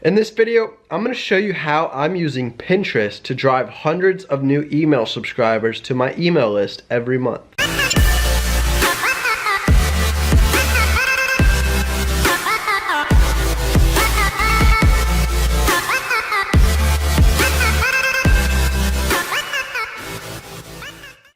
In this video, I'm going to show you how I'm using Pinterest to drive hundreds of new email subscribers to my email list every month.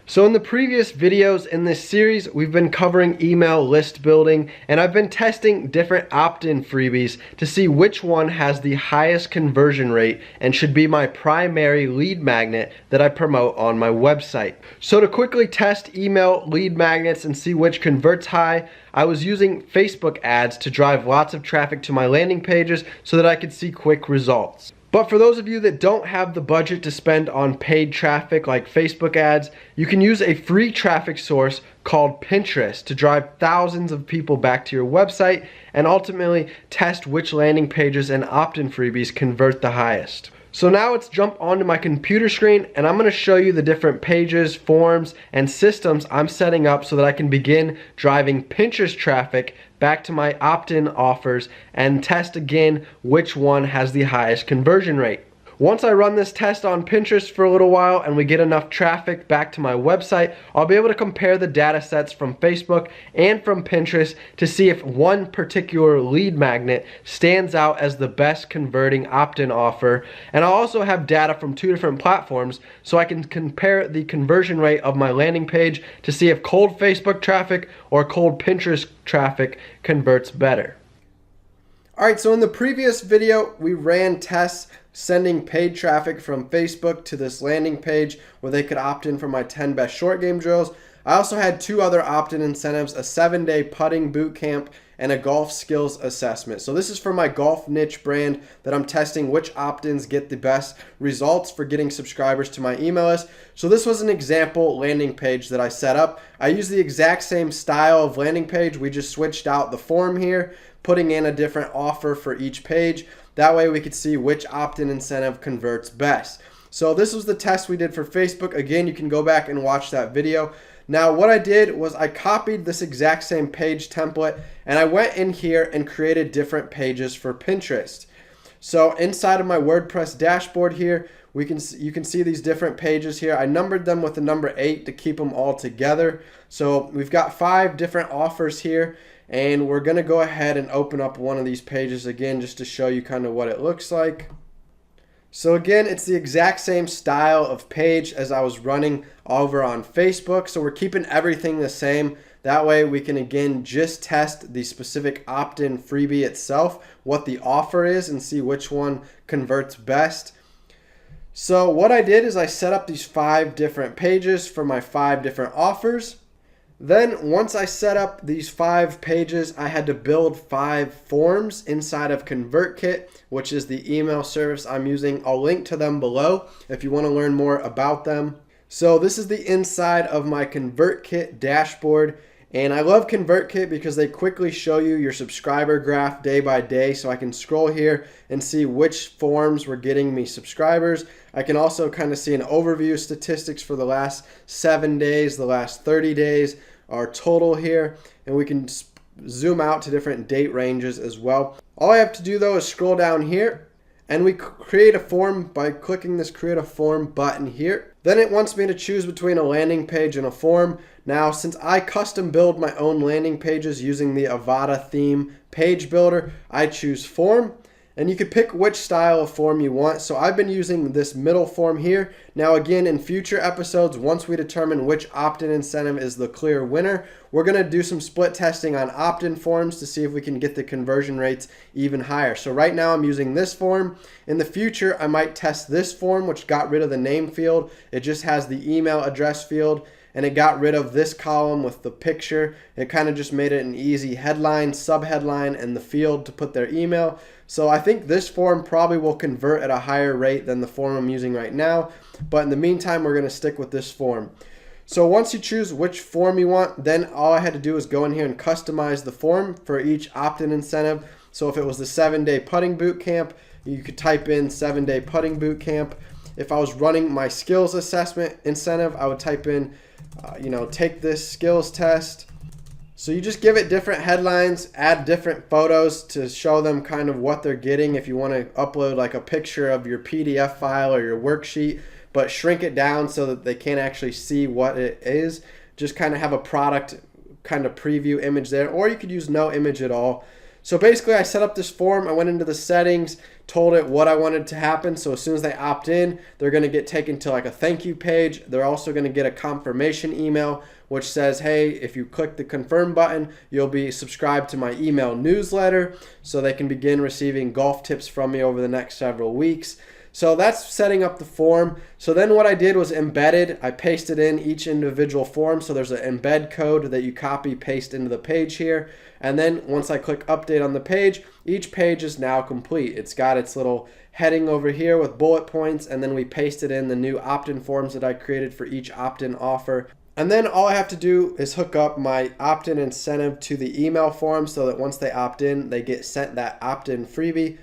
So in the previous videos in this series, we've been covering email list building, and I've been testing different opt-in freebies to see which one has the highest conversion rate and should be my primary lead magnet that I promote on my website. So to quickly test email lead magnets and see which converts high, I was using Facebook ads to drive lots of traffic to my landing pages so that I could see quick results. But for those of you that don't have the budget to spend on paid traffic like Facebook ads, you can use a free traffic source called Pinterest to drive thousands of people back to your website and ultimately test which landing pages and opt-in freebies convert the highest. So now let's jump onto my computer screen and I'm going to show you the different pages, forms, and systems I'm setting up so that I can begin driving Pinterest traffic back to my opt-in offers and test again which one has the highest conversion rate. Once I run this test on Pinterest for a little while and we get enough traffic back to my website, I'll be able to compare the data sets from Facebook and from Pinterest to see if one particular lead magnet stands out as the best converting opt-in offer. And I'll also have data from two different platforms so I can compare the conversion rate of my landing page to see if cold Facebook traffic or cold Pinterest traffic converts better. Alright, so in the previous video, we ran tests sending paid traffic from Facebook to this landing page where they could opt in for my 10 best short game drills. I also had two other opt-in incentives, a 7-day putting boot camp and a golf skills assessment. So this is for my golf niche brand that I'm testing which opt-ins get the best results for getting subscribers to my email list. So this was an example landing page that I set up. I used the exact same style of landing page. We just switched out the form here, putting in a different offer for each page. That way we could see which opt-in incentive converts best. So this was the test we did for Facebook. Again, you can go back and watch that video. Now what I did was I copied this exact same page template and I went in here and created different pages for Pinterest. So inside of my WordPress dashboard here, you can see these different pages here. I numbered them with the number 8 to keep them all together. So we've got 5 different offers here. And we're going to go ahead and open up one of these pages again just to show you kind of what it looks like. So again, it's the exact same style of page as I was running over on Facebook. So we're keeping everything the same. That way we can again just test the specific opt-in freebie itself, what the offer is, and see which one converts best. So what I did is I set up these 5 different pages for my 5 different offers. Then once I set up these 5 pages, I had to build 5 forms inside of ConvertKit, which is the email service I'm using. I'll link to them below if you want to learn more about them. So this is the inside of my ConvertKit dashboard. And I love ConvertKit because they quickly show you your subscriber graph day by day. So I can scroll here and see which forms were getting me subscribers. I can also kind of see an overview statistics for the last 7 days, the last 30 days, our total here. And we can zoom out to different date ranges as well. All I have to do though is scroll down here and we create a form by clicking this create a form button here. Then it wants me to choose between a landing page and a form. Now, since I custom build my own landing pages using the Avada theme page builder, I choose form. And you could pick which style of form you want. So I've been using this middle form here. Now again, in future episodes, once we determine which opt-in incentive is the clear winner, we're going to do some split testing on opt-in forms to see if we can get the conversion rates even higher. So right now I'm using this form. In the future, I might test this form, which got rid of the name field. It just has the email address field. And it got rid of this column with the picture. It kind of just made it an easy headline, subheadline, and the field to put their email. So I think this form probably will convert at a higher rate than the form I'm using right now. But in the meantime, we're going to stick with this form. So once you choose which form you want, then all I had to do is go in here and customize the form for each opt-in incentive. So if it was the 7-day putting boot camp, you could type in 7-day putting boot camp. If I was running my skills assessment incentive, I would type in take this skills test. So you just give it different headlines, add different photos to show them kind of what they're getting. If you want to upload like a picture of your PDF file or your worksheet, but shrink it down so that they can't actually see what it is, just kind of have a product kind of preview image there, or you could use no image at all. So basically I set up this form, I went into the settings, told it what I wanted to happen. So as soon as they opt in, they're going to get taken to like a thank you page. They're also going to get a confirmation email which says, hey, if you click the confirm button, you'll be subscribed to my email newsletter so they can begin receiving golf tips from me over the next several weeks. So that's setting up the form. So then what I did was embedded. I pasted in each individual form. So there's an embed code that you copy, paste into the page here. And then once I click update on the page, each page is now complete. It's got its little heading over here with bullet points. And then we pasted in the new opt-in forms that I created for each opt-in offer. And then all I have to do is hook up my opt-in incentive to the email form so that once they opt in, they get sent that opt-in freebie.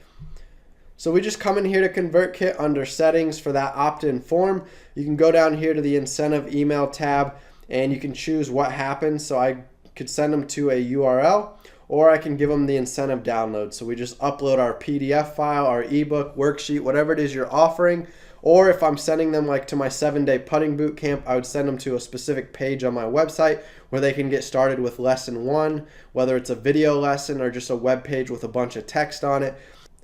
So we just come in here to ConvertKit under settings for that opt-in form. You can go down here to the incentive email tab and you can choose what happens. So I could send them to a URL or I can give them the incentive download. So we just upload our PDF file, our ebook, worksheet, whatever it is you're offering. Or if I'm sending them like to my 7-day putting boot camp, I would send them to a specific page on my website where they can get started with lesson 1, whether it's a video lesson or just a web page with a bunch of text on it.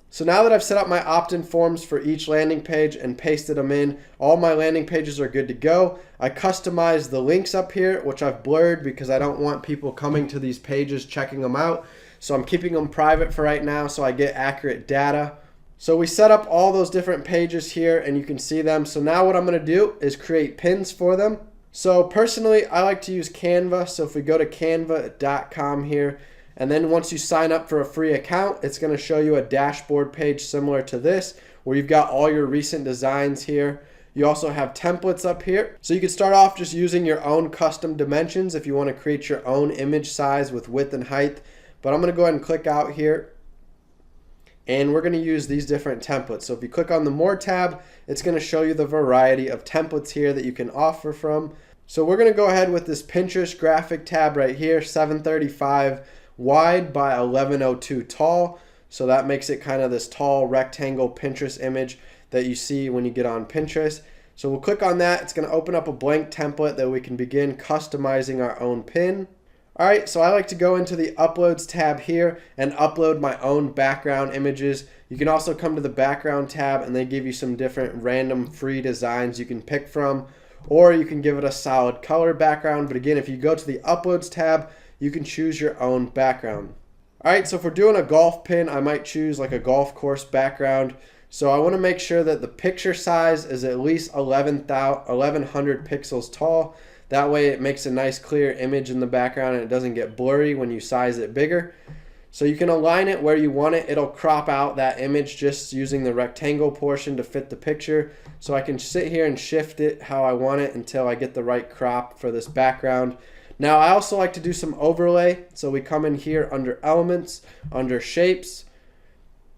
So now that I've set up my opt-in forms for each landing page and pasted them in, all my landing pages are good to go. I customized the links up here, which I've blurred because I don't want people coming to these pages checking them out. So I'm keeping them private for right now so I get accurate data. So we set up all those different pages here and you can see them. So now what I'm going to do is create pins for them. So personally, I like to use Canva. So if we go to canva.com here, and then once you sign up for a free account, it's going to show you a dashboard page similar to this where you've got all your recent designs here. You also have templates up here. So you can start off just using your own custom dimensions if you want to create your own image size with width and height. But I'm going to go ahead and click out here. And we're going to use these different templates. So if you click on the More tab, it's going to show you the variety of templates here that you can offer from. So we're going to go ahead with this Pinterest graphic tab right here, 735 wide by 1102 tall. So that makes it kind of this tall rectangle Pinterest image that you see when you get on Pinterest. So we'll click on that. It's going to open up a blank template that we can begin customizing our own pin. All right, so I like to go into the Uploads tab here and upload my own background images. You can also come to the Background tab and they give you some different random free designs you can pick from, or you can give it a solid color background. But again, if you go to the Uploads tab, you can choose your own background. All right, so if we're doing a golf pin, I might choose like a golf course background. So I want to make sure that the picture size is at least 1100 pixels tall. That way it makes a nice clear image in the background and it doesn't get blurry when you size it bigger. So you can align it where you want it. It'll crop out that image just using the rectangle portion to fit the picture. So I can sit here and shift it how I want it until I get the right crop for this background. Now I also like to do some overlay. So we come in here under Elements, under Shapes.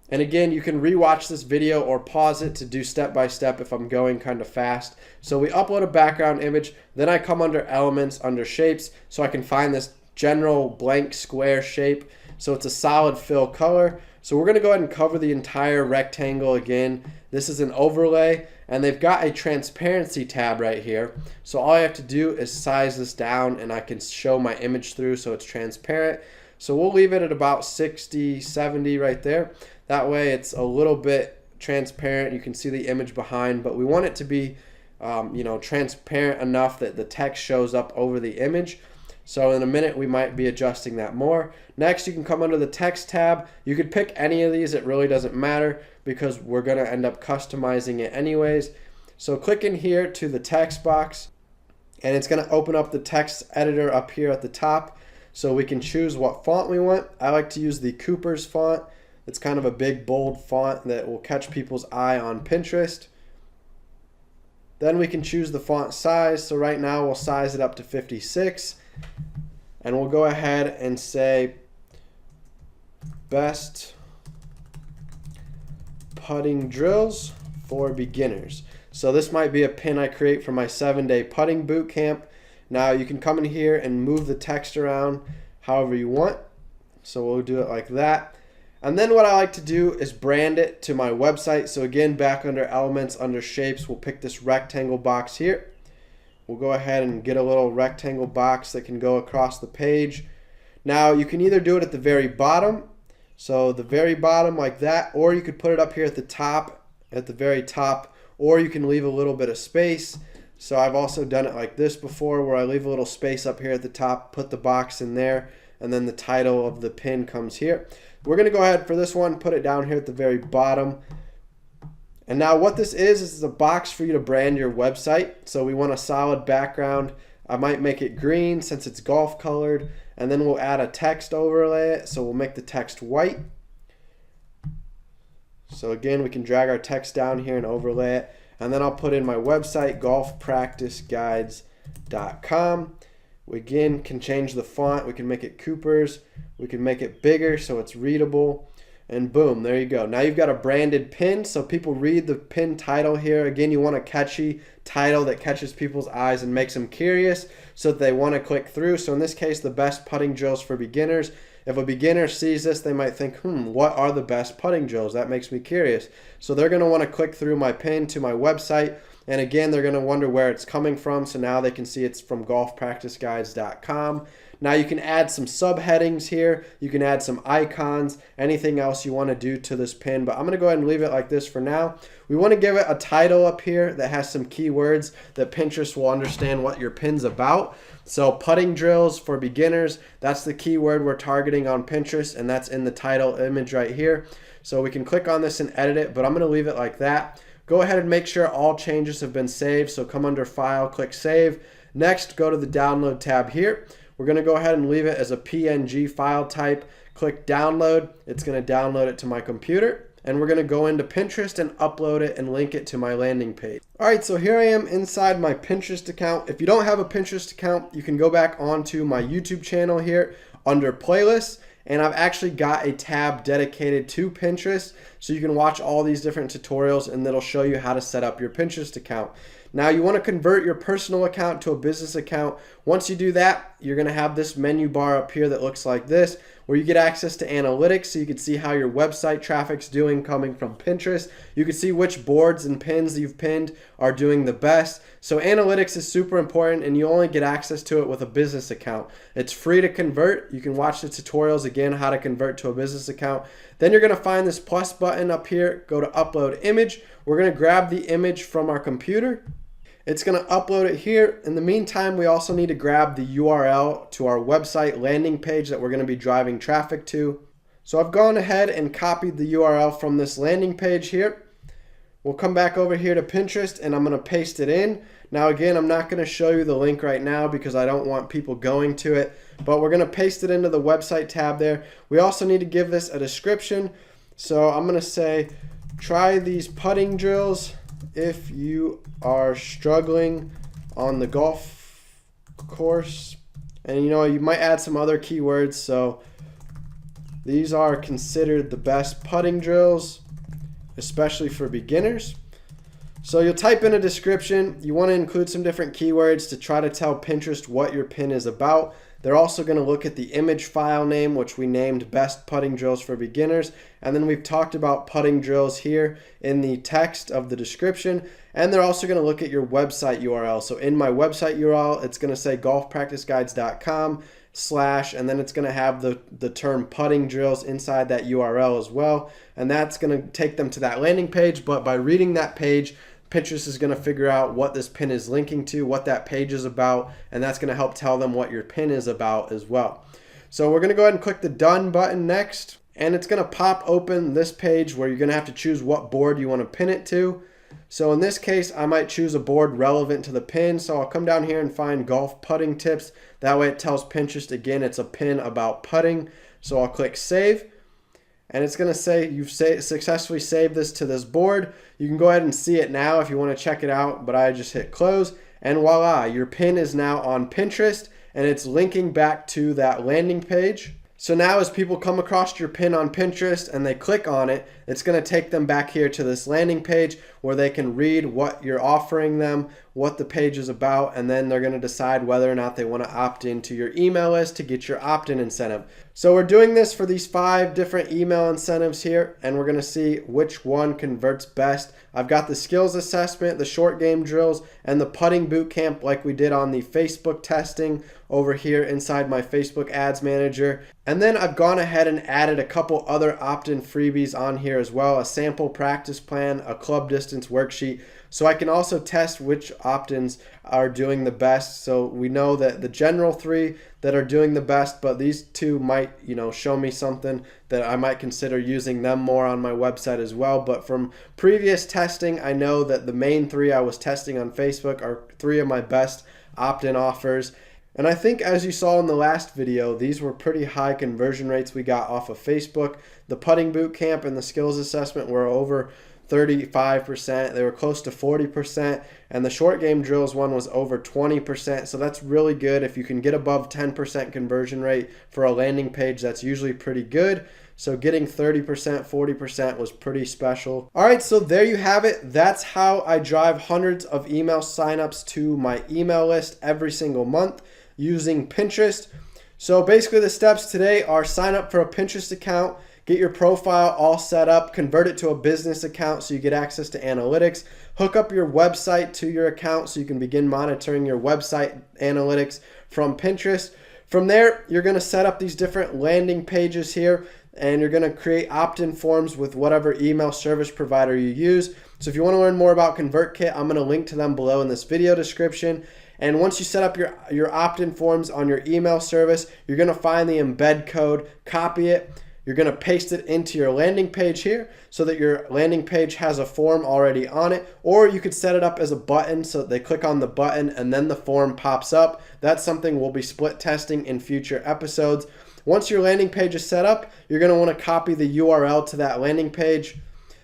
And again, you can rewatch this video or pause it to do step by step if I'm going kind of fast. So we upload a background image, then I come under Elements, under Shapes, so I can find this general blank square shape. So it's a solid fill color. So we're going to go ahead and cover the entire rectangle again. This is an overlay, and they've got a transparency tab right here. So all I have to do is size this down, and I can show my image through so it's transparent. So we'll leave it at about 60, 70 right there. That way it's a little bit transparent. You can see the image behind, but we want it to be transparent enough that the text shows up over the image. So in a minute, we might be adjusting that more. Next, you can come under the text tab. You could pick any of these. It really doesn't matter because we're going to end up customizing it anyways. So click in here to the text box, and it's going to open up the text editor up here at the top. So we can choose what font we want. I like to use the Cooper's font. It's kind of a big, bold font that will catch people's eye on Pinterest. Then we can choose the font size. So right now we'll size it up to 56. And we'll go ahead and say best putting drills for beginners. So this might be a pin I create for my 7-day putting boot camp. Now you can come in here and move the text around however you want. So we'll do it like that. And then what I like to do is brand it to my website. So again, back under elements, under shapes, we'll pick this rectangle box here. We'll go ahead and get a little rectangle box that can go across the page. Now you can either do it at the very bottom, so the very bottom like that, or you could put it up here at the top, at the very top, or you can leave a little bit of space. So I've also done it like this before, where I leave a little space up here at the top, put the box in there, and then the title of the pin comes here. We're going to go ahead for this one, put it down here at the very bottom. And now what this is a box for you to brand your website. So we want a solid background. I might make it green since it's golf colored, and then we'll add a text overlay it. So we'll make the text white. So again, we can drag our text down here and overlay it. And then I'll put in my website, golfpracticeguides.com. We again can change the font. We can make it Cooper's. We can make it bigger so it's readable. And boom, there you go. Now you've got a branded pin, so people read the pin title here. Again, you want a catchy title that catches people's eyes and makes them curious so that they want to click through. So in this case, the best putting drills for beginners. If a beginner sees this, they might think, what are the best putting drills? That makes me curious. So they're going to want to click through my pin to my website. And again, they're going to wonder where it's coming from. So now they can see it's from golfpracticeguides.com. Now you can add some subheadings here. You can add some icons, anything else you want to do to this pin. But I'm going to go ahead and leave it like this for now. We want to give it a title up here that has some keywords that Pinterest will understand what your pin's about. So putting drills for beginners, that's the keyword we're targeting on Pinterest, and that's in the title image right here. So we can click on this and edit it, but I'm going to leave it like that. Go ahead and make sure all changes have been saved. So come under File, click Save. Next, go to the Download tab here. We're going to go ahead and leave it as a PNG file type. Click Download. It's going to download it to my computer. And we're going to go into Pinterest and upload it and link it to my landing page. All right, so here I am inside my Pinterest account. If you don't have a Pinterest account, you can go back onto my YouTube channel here under Playlists. And I've actually got a tab dedicated to Pinterest, so you can watch all these different tutorials and that'll show you how to set up your Pinterest account. Now you want to convert your personal account to a business account. Once you do that, you're going to have this menu bar up here that looks like this, where you get access to analytics, so you can see how your website traffic's doing coming from Pinterest. You can see which boards and pins you've pinned are doing the best. So analytics is super important, and you only get access to it with a business account. It's free to convert. You can watch the tutorials again how to convert to a business account. Then you're going to find this plus button up here. Go to upload image. We're going to grab the image from our computer. It's going to upload it here. In the meantime, we also need to grab the URL to our website landing page that we're going to be driving traffic to. So I've gone ahead and copied the URL from this landing page here. We'll come back over here to Pinterest and I'm going to paste it in. Now again, I'm not going to show you the link right now because I don't want people going to it, but we're going to paste it into the website tab there. We also need to give this a description. So I'm going to say, try these putting drills if you are struggling on the golf course. And you might add some other keywords. So these are considered the best putting drills, especially for beginners. So you'll type in a description. You want to include some different keywords to try to tell Pinterest what your pin is about. They're also going to look at the image file name, which we named Best Putting Drills for Beginners. And then we've talked about putting drills here in the text of the description. And they're also going to look at your website URL. So in my website URL, it's going to say golfpracticeguides.com/ and then it's going to have the term putting drills inside that URL as well. And that's going to take them to that landing page. But by reading that page, Pinterest is going to figure out what this pin is linking to, what that page is about, and that's going to help tell them what your pin is about as well. So we're going to go ahead and click the Done button next, and it's going to pop open this page where you're going to have to choose what board you want to pin it to. So in this case, I might choose a board relevant to the pin. So I'll come down here and find golf putting tips. That way it tells Pinterest, again, it's a pin about putting. So I'll click Save. And it's going to say you've successfully saved this to this board. You can go ahead and see it now if you want to check it out, but I just hit close. And voila, your pin is now on Pinterest and it's linking back to that landing page. So now as people come across your pin on Pinterest and they click on it, it's going to take them back here to this landing page where they can read what you're offering them, what the page is about, and then they're going to decide whether or not they want to opt into your email list to get your opt-in incentive. So we're doing this for these 5 different email incentives here, and we're going to see which one converts best. I've got the skills assessment, the short game drills, and the putting boot camp like we did on the Facebook testing over here inside my Facebook ads manager. And then I've gone ahead and added a couple other opt-in freebies on here as well, a sample practice plan, a club distance worksheet, so I can also test which opt-ins are doing the best. So we know that the general 3 that are doing the best, but these 2 might, show me something that I might consider using them more on my website as well. But from previous testing, I know that the main 3 I was testing on Facebook are 3 of my best opt-in offers. And I think, as you saw in the last video, these were pretty high conversion rates we got off of Facebook. The putting boot camp and the skills assessment were over 35%. They were close to 40%. And the short game drills one was over 20%. So that's really good. If you can get above 10% conversion rate for a landing page, that's usually pretty good. So getting 30%, 40% was pretty special. All right, so there you have it. That's how I drive hundreds of email signups to my email list every single month using Pinterest. So basically the steps today are sign up for a Pinterest account, get your profile all set up, convert it to a business account so you get access to analytics, hook up your website to your account so you can begin monitoring your website analytics from Pinterest. From there, you're going to set up these different landing pages here, and you're going to create opt-in forms with whatever email service provider you use. So if you want to learn more about ConvertKit, I'm going to link to them below in this video description. And once you set up your opt-in forms on your email service, you're going to find the embed code, copy it. You're going to paste it into your landing page here so that your landing page has a form already on it, or you could set it up as a button so that they click on the button and then the form pops up. That's something we'll be split testing in future episodes. Once your landing page is set up, you're going to want to copy the URL to that landing page.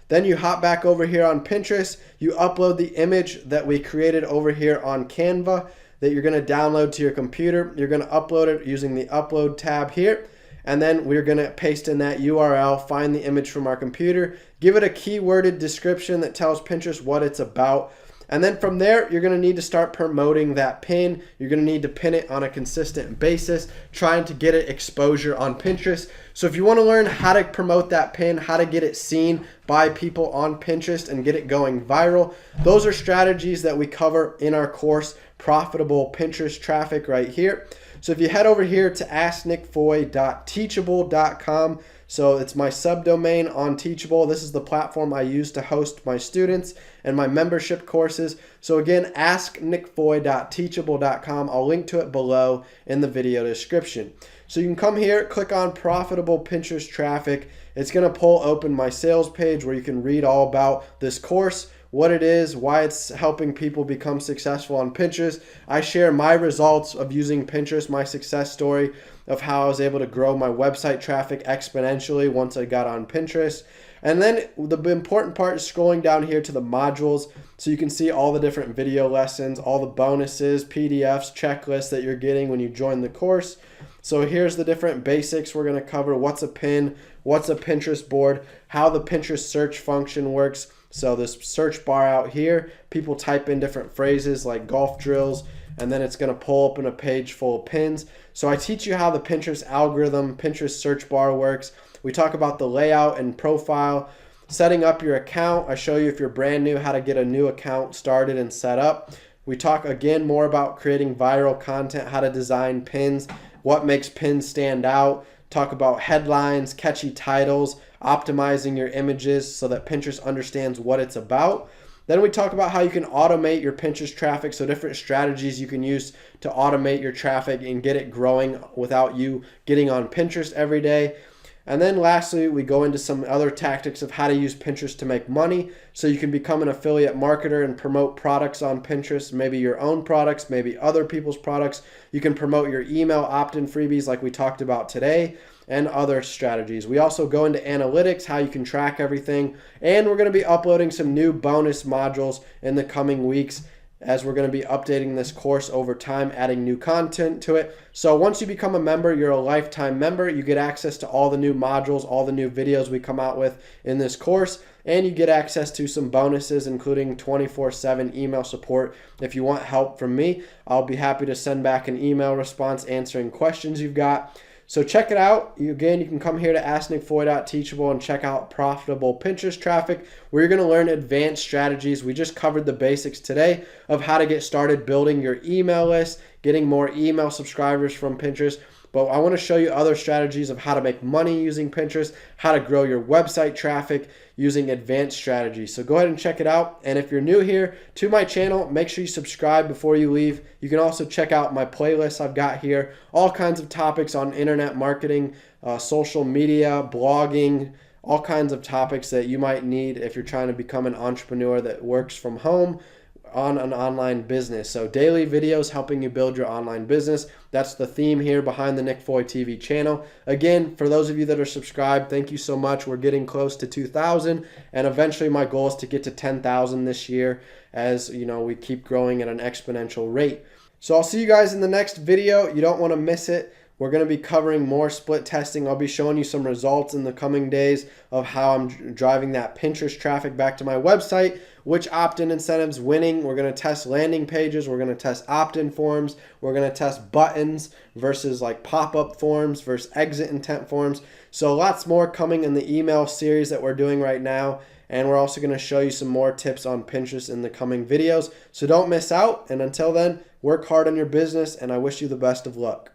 Then you hop back over here on Pinterest, you upload the image that we created over here on Canva that you're going to download to your computer. You're going to upload it using the upload tab here. And then we're going to paste in that URL, find the image from our computer, give it a keyworded description that tells Pinterest what it's about. And then from there, you're going to need to start promoting that pin. You're going to need to pin it on a consistent basis, trying to get it exposure on Pinterest. So if you want to learn how to promote that pin, how to get it seen by people on Pinterest and get it going viral, those are strategies that we cover in our course, Profitable Pinterest Traffic, right here. So if you head over here to asknickfoy.teachable.com, so it's my subdomain on Teachable. This is the platform I use to host my students and my membership courses. So again, asknickfoy.teachable.com. I'll link to it below in the video description. So you can come here, click on Profitable Pinterest Traffic. It's going to pull open my sales page where you can read all about this course, what it is, why it's helping people become successful on Pinterest. I share my results of using Pinterest, my success story of how I was able to grow my website traffic exponentially once I got on Pinterest. And then the important part is scrolling down here to the modules so you can see all the different video lessons, all the bonuses, PDFs, checklists that you're getting when you join the course. So here's the different basics we're going to cover. What's a pin? What's a Pinterest board? How the Pinterest search function works. So this search bar out here, people type in different phrases like golf drills, and then it's going to pull open a page full of pins. So I teach you how the Pinterest algorithm, Pinterest search bar works. We talk about the layout and profile, setting up your account. I show you if you're brand new how to get a new account started and set up. We talk again more about creating viral content, how to design pins, what makes pins stand out. Talk about headlines, catchy titles, optimizing your images so that Pinterest understands what it's about. Then we talk about how you can automate your Pinterest traffic, so different strategies you can use to automate your traffic and get it growing without you getting on Pinterest every day. And then lastly, we go into some other tactics of how to use Pinterest to make money so you can become an affiliate marketer and promote products on Pinterest, maybe your own products, maybe other people's products. You can promote your email opt-in freebies like we talked about today and other strategies. We also go into analytics, how you can track everything, and we're going to be uploading some new bonus modules in the coming weeks as we're going to be updating this course over time, adding new content to it. So once you become a member, you're a lifetime member. You get access to all the new modules, all the new videos we come out with in this course. and you get access to some bonuses, including 24/7 email support. If you want help from me, I'll be happy to send back an email response answering questions you've got. So check it out. Again, you can come here to asknickfoy.teachable and check out profitable Pinterest traffic, where you're going to learn advanced strategies. We just covered the basics today of how to get started building your email list, getting more email subscribers from Pinterest. But I want to show you other strategies of how to make money using Pinterest, how to grow your website traffic using advanced strategies. So go ahead and check it out. And if you're new here to my channel, make sure you subscribe before you leave. You can also check out my playlists I've got here, all kinds of topics on internet marketing, social media, blogging, all kinds of topics that you might need if you're trying to become an entrepreneur that works from home on an online business. So daily videos helping you build your online business. That's the theme here behind the Nick Foy TV channel. Again, for those of you that are subscribed, thank you so much. We're getting close to 2,000, and eventually my goal is to get to 10,000 this year, as you know, we keep growing at an exponential rate. So I'll see you guys in the next video. You don't want to miss it. We're going to be covering more split testing. I'll be showing you some results in the coming days of how I'm driving that Pinterest traffic back to my website, which opt-in incentives winning. We're going to test landing pages. We're going to test opt-in forms. We're going to test buttons versus like pop-up forms versus exit intent forms. So lots more coming in the email series that we're doing right now. And we're also going to show you some more tips on Pinterest in the coming videos. So don't miss out. And until then, work hard on your business, and I wish you the best of luck.